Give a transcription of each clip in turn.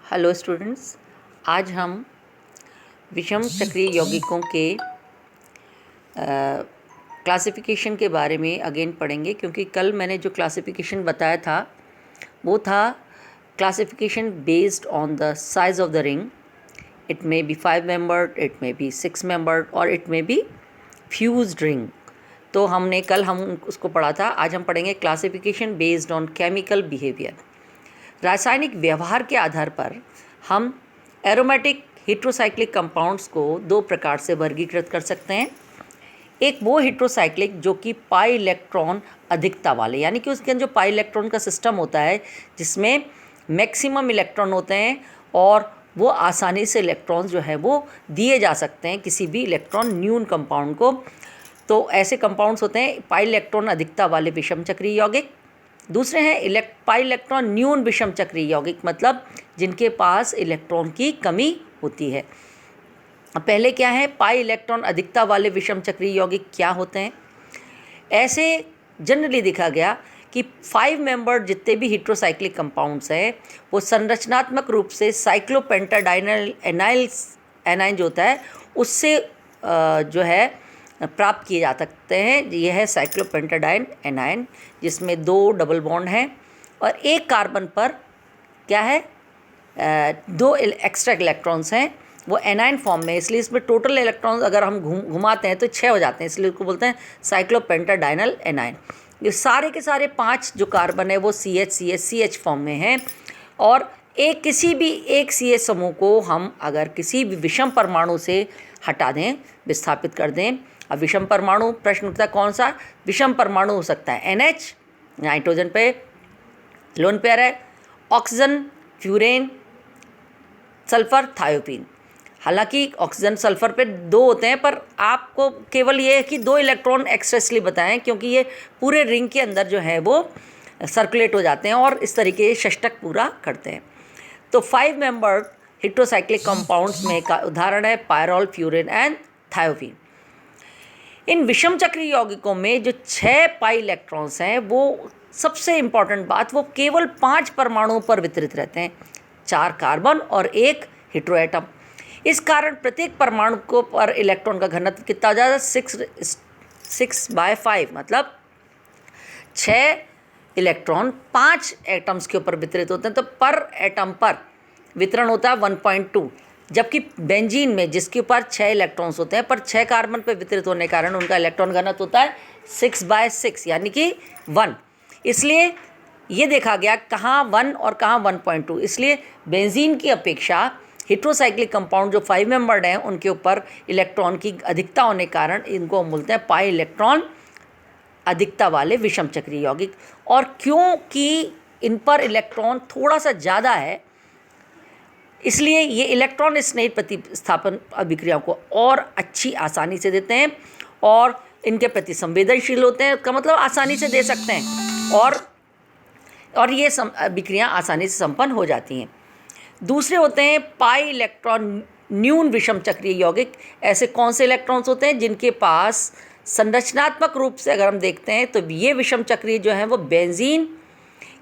Hello students, आज हम विषम चक्रीय यौगिकों के क्लासिफिकेशन के बारे में अगेन पढ़ेंगे, क्योंकि कल मैंने जो क्लासिफिकेशन बताया था वो था classification based on the size of the ring. It may be 5 membered, it may be 6 membered और it may be fused ring. तो हमने कल हम उसको पढ़ा था. आज हम पढ़ेंगे classification based on chemical behaviour. रासायनिक व्यवहार के आधार पर हम एरोमेटिक हेट्रोसाइक्लिक कंपाउंड्स को दो प्रकार से वर्गीकृत कर सकते हैं. एक वो हेट्रोसाइक्लिक जो कि पाई इलेक्ट्रॉन अधिकता वाले, यानी कि उसके अंदर जो पाई इलेक्ट्रॉन का सिस्टम होता है जिसमें मैक्सिमम इलेक्ट्रॉन होते हैं और वो आसानी से इलेक्ट्रॉन्स जो है वो दिए जा सकते हैं किसी भी इलेक्ट्रॉन न्यून कंपाउंड को. तो ऐसे कंपाउंड्स होते हैं पाई इलेक्ट्रॉन अधिकता वाले विषम चक्रीय यौगिक. दूसरे हैं पाई इलेक्ट्रॉन न्यून विषम चक्रीय यौगिक, मतलब जिनके पास इलेक्ट्रॉन की कमी होती है. पहले क्या है, पाई इलेक्ट्रॉन अधिकता वाले विषम चक्रीय यौगिक क्या होते हैं? ऐसे जनरली देखा गया कि 5 मेंबर जितने भी हेट्रोसाइक्लिक कंपाउंड्स हैं वो संरचनात्मक रूप से साइक्लोपेंटाडाइनल एनाइन जो होता है उससे जो है प्राप्त किए जा सकते हैं. यह है साइक्लोपेंटाडाइन एनाइन, जिसमें 2 डबल बॉन्ड हैं और एक कार्बन पर क्या है 2 एक्स्ट्रा इलेक्ट्रॉन्स हैं. वो एनाइन फॉर्म में, इसलिए इसमें टोटल इलेक्ट्रॉन्स अगर हम घुमाते हैं तो 6 हो जाते हैं, इसलिए उसको बोलते हैं साइक्लोपेंटाडाइनल एनाइन. ये सारे के सारे 5 जो कार्बन है वो CH फॉर्म में हैं. और किसी भी एक CH समूह को हम अगर किसी भी विषम परमाणु से हटा दें, विस्थापित कर दें. अब विषम परमाणु प्रश्न उठता है कौन सा विषम परमाणु हो सकता है? NH नाइट्रोजन पे लोन पेयर है, ऑक्सीजन फ्यूरेन, सल्फर थायोपीन. हालांकि ऑक्सीजन सल्फर पे 2 होते हैं, पर आपको केवल ये है कि 2 इलेक्ट्रॉन एक्स्ट्रा बताएं क्योंकि ये पूरे रिंग के अंदर जो है वो सर्कुलेट हो जाते हैं और इस तरीके षष्टक पूरा करते हैं. तो 5 मेंबर्ड हेट्रोसाइक्लिक कंपाउंड्स में का उदाहरण है पायरोल, फ्यूरेन एंड थायोपीन. इन विषम चक्रीय यौगिकों में जो 6 पाई इलेक्ट्रॉन्स हैं वो सबसे इम्पॉर्टेंट बात, वो केवल 5 परमाणुओं पर वितरित रहते हैं, 4 कार्बन और 1 हेट्रोएटम. इस कारण प्रत्येक परमाणु को पर इलेक्ट्रॉन का घनत्व कितना हो जाता है? 6/5, मतलब 6 इलेक्ट्रॉन 5 एटम्स के ऊपर वितरित होते हैं. तो पर एटम पर वितरण होता है 1.2, जबकि बेंजीन में जिसके ऊपर 6 इलेक्ट्रॉन्स होते हैं पर 6 कार्बन पर वितरित होने के कारण उनका इलेक्ट्रॉन घनत्व होता है 6/6, यानी कि 1. इसलिए ये देखा गया कहाँ 1 और कहाँ 1.2. इसलिए बेंजीन की अपेक्षा हेट्रोसाइक्लिक कंपाउंड जो 5 मेंबर्ड हैं उनके ऊपर इलेक्ट्रॉन की अधिकता होने के कारण इनको हम बोलते हैं पाई इलेक्ट्रॉन अधिकता वाले विषम चक्रीय यौगिक. और क्योंकि इन पर इलेक्ट्रॉन थोड़ा सा ज़्यादा है, इसलिए ये इलेक्ट्रॉन स्नेह प्रतिस्थापन अभिक्रियाओं को और अच्छी आसानी से देते हैं और इनके प्रति संवेदनशील होते हैं. का मतलब आसानी से दे सकते हैं और ये अभिक्रियाएँ आसानी से संपन्न हो जाती हैं. दूसरे होते हैं पाई इलेक्ट्रॉन न्यून विषम चक्रीय यौगिक. ऐसे कौन से इलेक्ट्रॉन्स होते हैं जिनके पास संरचनात्मक रूप से अगर हम देखते हैं तो ये विषम चक्रीय जो हैं वो बेंजीन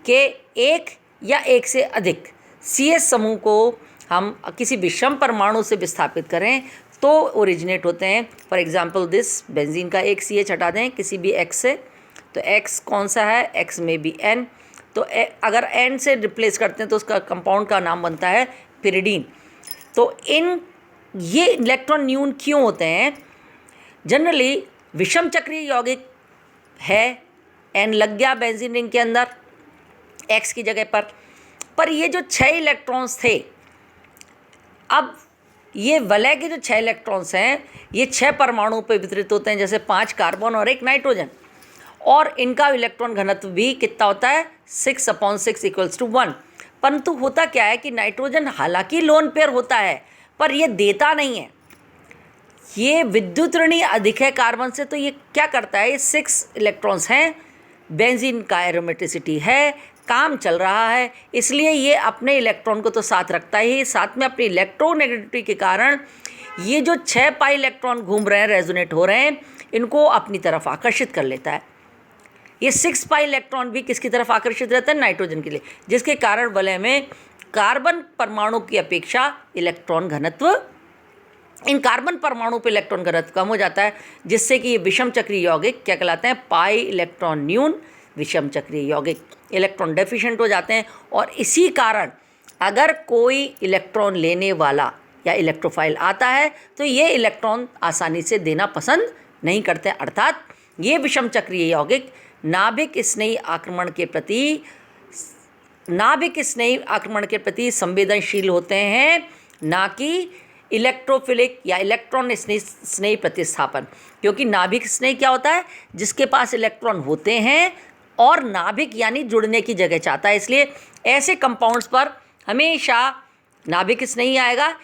के एक या एक से अधिक CH समूह को हम किसी विषम परमाणु से विस्थापित करें तो ओरिजिनेट होते हैं. फॉर एग्जांपल दिस बेंजीन का एक CH हटा दें किसी भी X से, तो X कौन सा है? X में भी N. तो अगर N से रिप्लेस करते हैं तो उसका कंपाउंड का नाम बनता है पिरिडीन. तो ये इलेक्ट्रॉन न्यून क्यों होते हैं? जनरली विषम चक्रीय यौगिक है, N लग गया बेंजीन रिंग के अंदर X की जगह पर ये जो 6 इलेक्ट्रॉन्स थे, अब ये वलय के जो 6 इलेक्ट्रॉन्स हैं ये 6 परमाणुओं पर वितरित होते हैं, जैसे 5 कार्बन और 1 नाइट्रोजन. और इनका इलेक्ट्रॉन घनत्व भी कितना होता है? 6/6 = 1. परंतु होता क्या है कि नाइट्रोजन हालांकि लोन पेयर होता है पर ये देता नहीं है, ये विद्युत ऋणी अधिक है कार्बन से. तो ये क्या करता है, ये 6 इलेक्ट्रॉन्स हैं, बेंजीन का एरोमेटिसिटी है, काम चल रहा है, इसलिए ये अपने इलेक्ट्रॉन को तो साथ रखता ही, साथ में अपनी इलेक्ट्रोनेगेटिविटी के कारण ये जो 6 पाई इलेक्ट्रॉन घूम रहे हैं, रेजोनेट हो रहे हैं, इनको अपनी तरफ आकर्षित कर लेता है. ये 6 पाई इलेक्ट्रॉन भी किसकी तरफ आकर्षित रहता है? नाइट्रोजन के लिए, जिसके कारण वलय में कार्बन परमाणु की अपेक्षा इलेक्ट्रॉन घनत्व, इन कार्बन परमाणु पर इलेक्ट्रॉन घनत्व कम हो जाता है, जिससे कि ये विषम चक्रीय यौगिक क्या कहलाते हैं, पाई इलेक्ट्रॉन न्यून विषम चक्रीय यौगिक, इलेक्ट्रॉन डेफिशिएंट हो जाते हैं। और इसी कारण अगर कोई इलेक्ट्रॉन लेने वाला या इलेक्ट्रोफाइल आता है तो ये इलेक्ट्रॉन आसानी से देना पसंद नहीं करते, अर्थात ये विषम चक्रीय यौगिक नाभिक स्नेही आक्रमण के प्रति संवेदनशील होते हैं, ना कि इलेक्ट्रोफिलिक या इलेक्ट्रॉन स्नेही प्रतिस्थापन। क्योंकि नाभिक स्नेही क्या होता है, जिसके पास इलेक्ट्रॉन होते हैं और नाभिक यानी जुड़ने की जगह चाहता है, इसलिए ऐसे कंपाउंड्स पर हमेशा नाभिक स्नेही आएगा।